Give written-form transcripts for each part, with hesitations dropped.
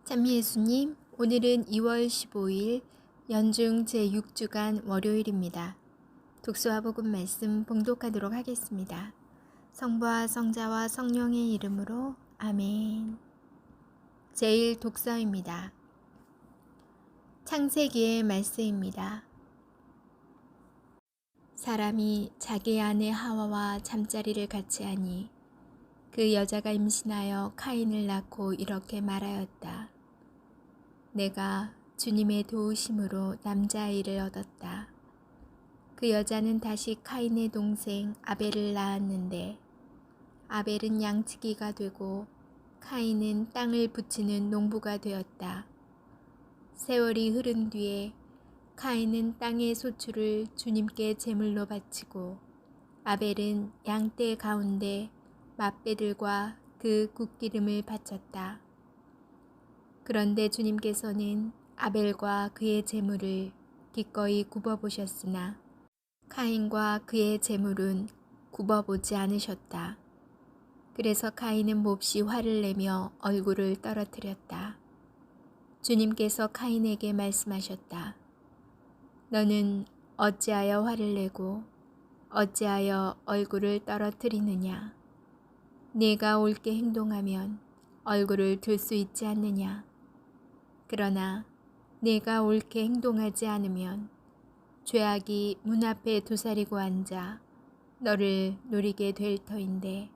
찬미 예수님, 오늘은 2월 15일 연중 제6주간 월요일입니다. 독수와 복음 말씀 봉독하도록 하겠습니다. 성부와 성자와 성령의 이름으로 아멘. 제1 독서입니다. 창세기의 말씀입니다. 사람이 자기 아내 하와와 잠자리를 같이 하니 그 여자가 임신하여 카인을 낳고 이렇게 말하였다. 내가 주님의 도우심으로 남자아이를 얻었다. 그 여자는 다시 카인의 동생 아벨을 낳았는데 아벨은 양치기가 되고 카인은 땅을 붙이는 농부가 되었다. 세월이 흐른 뒤에 카인은 땅의 소출을 주님께 제물로 바치고 아벨은 양떼 가운데 맏배들과 그 굿기름을 바쳤다. 그런데 주님께서는 아벨과 그의 제물을 기꺼이 굽어보셨으나 카인과 그의 제물은 굽어보지 않으셨다. 그래서 카인은 몹시 화를 내며 얼굴을 떨어뜨렸다. 주님께서 카인에게 말씀하셨다. 너는 어찌하여 화를 내고 어찌하여 얼굴을 떨어뜨리느냐? 네가 옳게 행동하면 얼굴을 들 수 있지 않느냐? 그러나 네가 옳게 행동하지 않으면 죄악이 문 앞에 도사리고 앉아 너를 노리게 될 터인데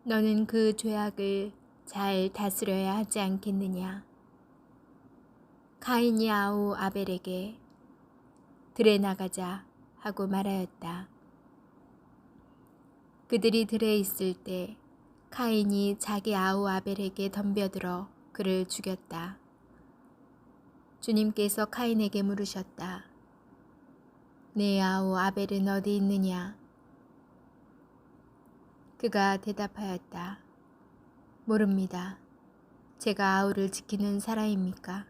너는 그 죄악을 잘 다스려야 하지 않겠느냐? 카인이 아우 아벨에게 들에 나가자 하고 말하였다. 그들이 들에 있을 때 카인이 자기 아우 아벨에게 덤벼들어 그를 죽였다. 주님께서 카인에게 물으셨다. 내 아우 아벨은 어디 있느냐? 그가 대답하였다. 모릅니다. 제가 아우를 지키는 사람입니까?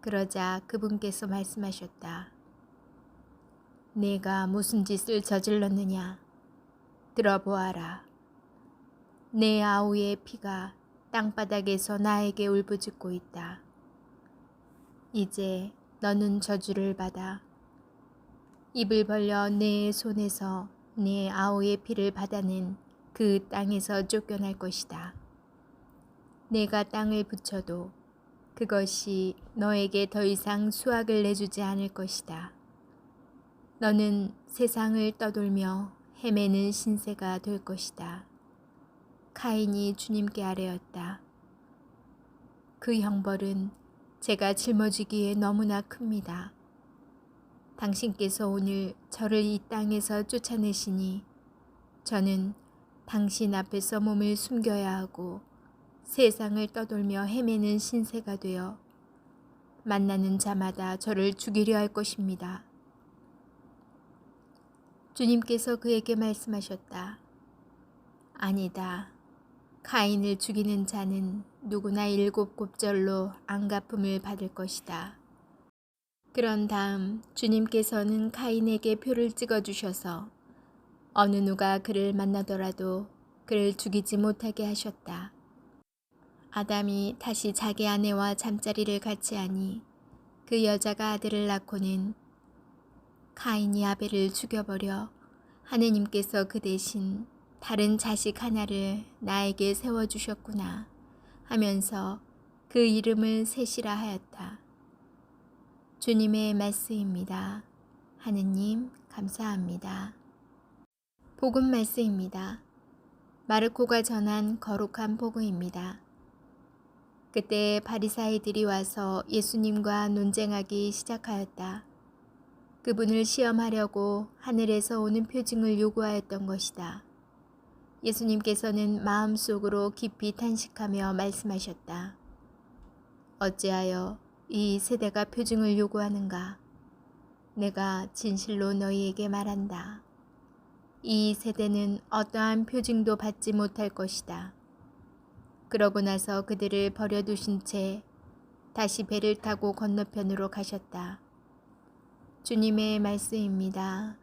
그러자 그분께서 말씀하셨다. 내가 무슨 짓을 저질렀느냐? 들어보아라. 내 아우의 피가 땅바닥에서 나에게 울부짖고 있다. 이제 너는 저주를 받아 입을 벌려 내 손에서 내 아우의 피를 받아낸 그 땅에서 쫓겨날 것이다. 내가 땅을 붙여도 그것이 너에게 더 이상 수확을 내주지 않을 것이다. 너는 세상을 떠돌며 헤매는 신세가 될 것이다. 카인이 주님께 아뢰었다. 그 형벌은 제가 짊어지기에 너무나 큽니다. 당신께서 오늘 저를 이 땅에서 쫓아내시니 저는 당신 앞에서 몸을 숨겨야 하고 세상을 떠돌며 헤매는 신세가 되어 만나는 자마다 저를 죽이려 할 것입니다. 주님께서 그에게 말씀하셨다. 아니다. 카인을 죽이는 자는 누구나 7 곱절로 앙갚음을 받을 것이다. 그런 다음 주님께서는 카인에게 표를 찍어주셔서 어느 누가 그를 만나더라도 그를 죽이지 못하게 하셨다. 아담이 다시 자기 아내와 잠자리를 같이 하니 그 여자가 아들을 낳고는 카인이 아벨을 죽여버려 하느님께서 그 대신 다른 자식 하나를 나에게 세워주셨구나 하면서 그 이름을 셋이라 하였다. 주님의 말씀입니다. 하느님 감사합니다. 복음 말씀입니다. 마르코가 전한 거룩한 복음입니다. 그때 바리사이들이 와서 예수님과 논쟁하기 시작하였다. 그분을 시험하려고 하늘에서 오는 표징을 요구하였던 것이다. 예수님께서는 마음속으로 깊이 탄식하며 말씀하셨다. 어찌하여 이 세대가 표징을 요구하는가? 내가 진실로 너희에게 말한다. 이 세대는 어떠한 표징도 받지 못할 것이다. 그러고 나서 그들을 버려두신 채 다시 배를 타고 건너편으로 가셨다. 주님의 말씀입니다.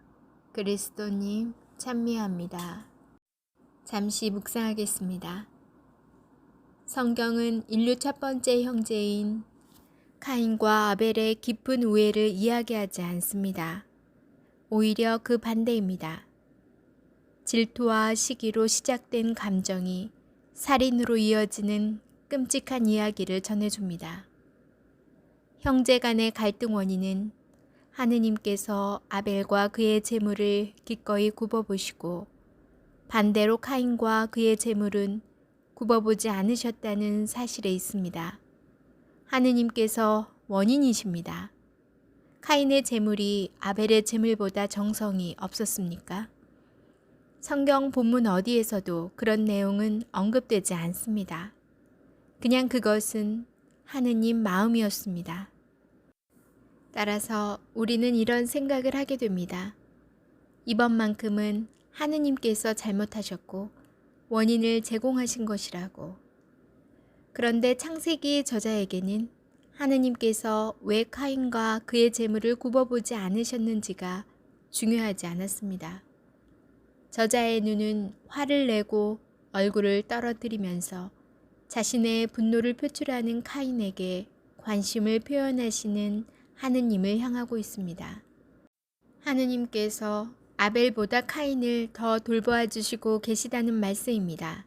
그리스도님 찬미합니다. 잠시 묵상하겠습니다. 성경은 인류 첫 번째 형제인 카인과 아벨의 깊은 우애를 이야기하지 않습니다. 오히려 그 반대입니다. 질투와 시기로 시작된 감정이 살인으로 이어지는 끔찍한 이야기를 전해줍니다. 형제 간의 갈등 원인은 하느님께서 아벨과 그의 제물을 기꺼이 굽어보시고 반대로 카인과 그의 제물은 굽어보지 않으셨다는 사실에 있습니다. 하느님께서 원인이십니다. 카인의 제물이 아벨의 제물보다 정성이 없었습니까? 성경 본문 어디에서도 그런 내용은 언급되지 않습니다. 그냥 그것은 하느님 마음이었습니다. 따라서 우리는 이런 생각을 하게 됩니다. 이번만큼은 하느님께서 잘못하셨고 원인을 제공하신 것이라고. 그런데 창세기 저자에게는 하느님께서 왜 카인과 그의 제물을 굽어보지 않으셨는지가 중요하지 않았습니다. 저자의 눈은 화를 내고 얼굴을 떨어뜨리면서 자신의 분노를 표출하는 카인에게 관심을 표현하시는 하느님을 향하고 있습니다. 하느님께서 아벨보다 카인을 더 돌보아 주시고 계시다는 말씀입니다.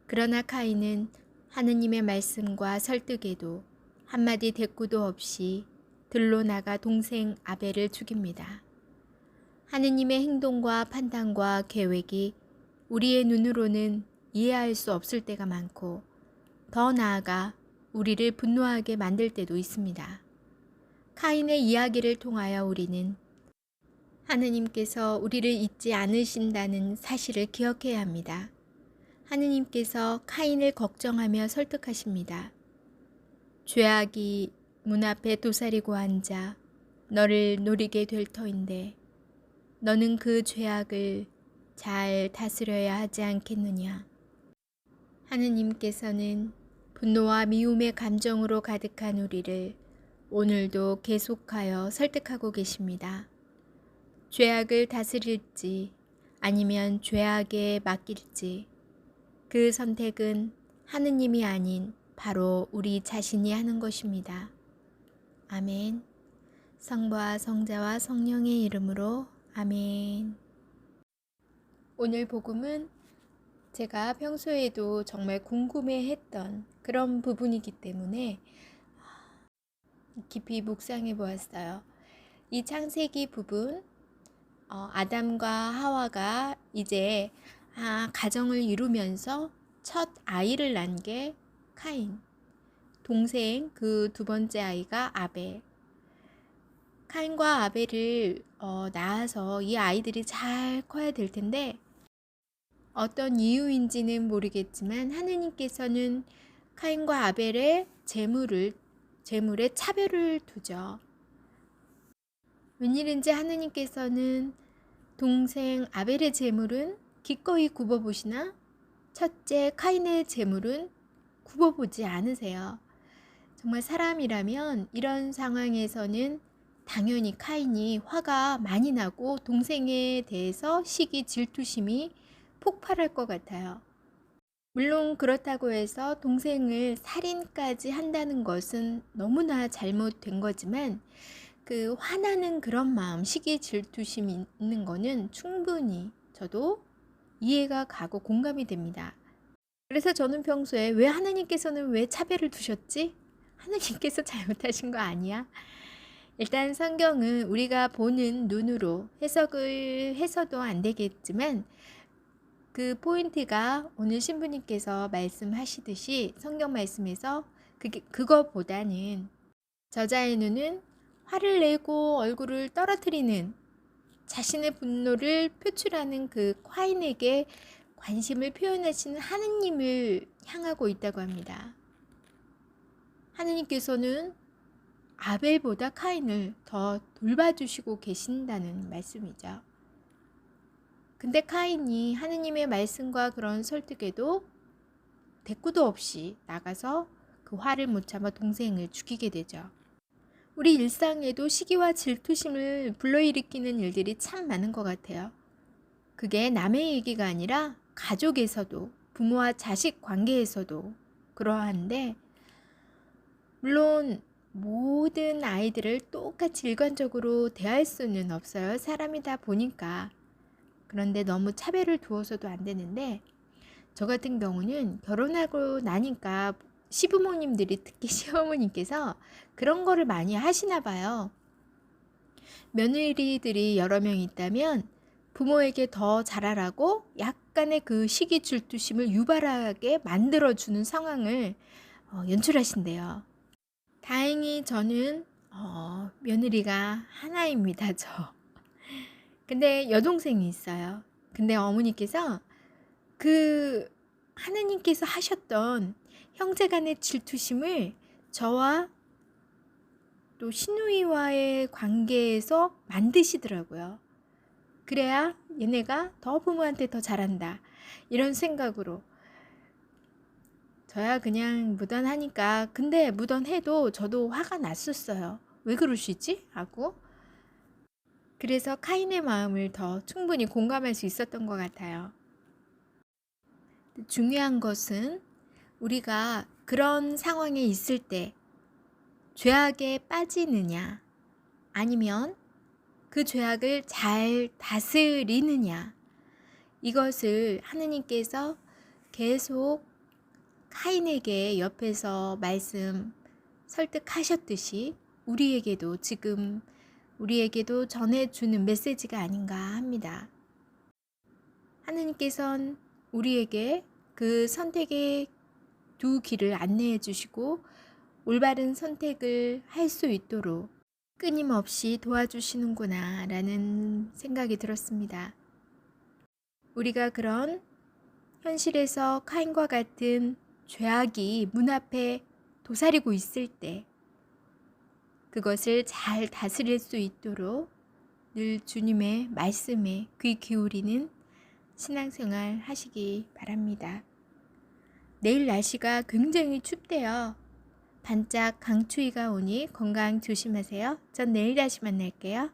그러나 카인은 하느님의 말씀과 설득에도 한마디 대꾸도 없이 들로 나가 동생 아벨을 죽입니다. 하느님의 행동과 판단과 계획이 우리의 눈으로는 이해할 수 없을 때가 많고 더 나아가 우리를 분노하게 만들 때도 있습니다. 카인의 이야기를 통하여 우리는 하느님께서 우리를 잊지 않으신다는 사실을 기억해야 합니다. 하느님께서 카인을 걱정하며 설득하십니다. 죄악이 문 앞에 도사리고 앉아 너를 노리게 될 터인데 너는 그 죄악을 잘 다스려야 하지 않겠느냐. 하느님께서는 분노와 미움의 감정으로 가득한 우리를 오늘도 계속하여 설득하고 계십니다. 죄악을 다스릴지 아니면 죄악에 맡길지 그 선택은 하느님이 아닌 바로 우리 자신이 하는 것입니다. 아멘. 성부와 성자와 성령의 이름으로 아멘. 오늘 복음은 제가 평소에도 정말 궁금해했던 그런 부분이기 때문에 깊이 묵상해 보았어요. 이 창세기 부분, 아담과 하와가 이제 가정을 이루면서 첫 아이를 낳은 게 카인, 동생 그 두 번째 아이가 아벨. 카인과 아벨을 낳아서 이 아이들이 잘 커야 될 텐데 어떤 이유인지는 모르겠지만 하느님께서는 카인과 아벨의 제물에 차별을 두죠. 웬일인지 하느님께서는 동생 아벨의 제물은 기꺼이 굽어보시나 첫째 카인의 제물은 굽어보지 않으세요. 정말 사람이라면 이런 상황에서는 당연히 카인이 화가 많이 나고 동생에 대해서 시기 질투심이 폭발할 것 같아요. 물론 그렇다고 해서 동생을 살인까지 한다는 것은 너무나 잘못된 거지만 그 화나는 그런 마음, 시기 질투심이 있는 거는 충분히 저도 이해가 가고 공감이 됩니다. 그래서 저는 평소에 왜 하나님께서는 왜 차별을 두셨지? 하나님께서 잘못하신 거 아니야? 일단 성경은 우리가 보는 눈으로 해석을 해서도 안 되겠지만 그 포인트가 오늘 신부님께서 말씀하시듯이 성경 말씀에서 그거보다는 저자의 눈은 화를 내고 얼굴을 떨어뜨리는 자신의 분노를 표출하는 그 카인에게 관심을 표현하시는 하느님을 향하고 있다고 합니다. 하느님께서는 아벨보다 카인을 더 돌봐주시고 계신다는 말씀이죠. 근데 카인이 하느님의 말씀과 그런 설득에도 대꾸도 없이 나가서 그 화를 못 참아 동생을 죽이게 되죠. 우리 일상에도 시기와 질투심을 불러일으키는 일들이 참 많은 것 같아요. 그게 남의 얘기가 아니라 가족에서도 부모와 자식 관계에서도 그러한데, 물론 모든 아이들을 똑같이 일관적으로 대할 수는 없어요. 사람이다 보니까. 그런데 너무 차별을 두어서도 안 되는데, 저 같은 경우는 결혼하고 나니까 시부모님들이, 특히 시어머님께서 그런 거를 많이 하시나 봐요. 며느리들이 여러 명 있다면 부모에게 더 잘하라고 약간의 그 시기 질투심을 유발하게 만들어주는 상황을 연출하신대요. 다행히 저는 며느리가 하나입니다. 근데 여동생이 있어요. 근데 어머니께서 그 하느님께서 하셨던 형제간의 질투심을 저와 또 시누이와의 관계에서 만드시더라고요. 그래야 얘네가 더 부모한테 더 잘한다, 이런 생각으로. 저야 그냥 무던하니까. 근데 무던해도 저도 화가 났었어요. 왜 그러시지? 하고. 그래서 카인의 마음을 더 충분히 공감할 수 있었던 것 같아요. 중요한 것은 우리가 그런 상황에 있을 때 죄악에 빠지느냐, 아니면 그 죄악을 잘 다스리느냐, 이것을 하느님께서 계속 카인에게 옆에서 말씀 설득하셨듯이 우리에게도 전해주는 메시지가 아닌가 합니다. 하느님께서는 우리에게 그 선택의 두 길을 안내해 주시고 올바른 선택을 할 수 있도록 끊임없이 도와주시는구나 라는 생각이 들었습니다. 우리가 그런 현실에서 카인과 같은 죄악이 문 앞에 도사리고 있을 때 그것을 잘 다스릴 수 있도록 늘 주님의 말씀에 귀 기울이는 신앙생활 하시기 바랍니다. 내일 날씨가 굉장히 춥대요. 반짝 강추위가 오니 건강 조심하세요. 전 내일 다시 만날게요.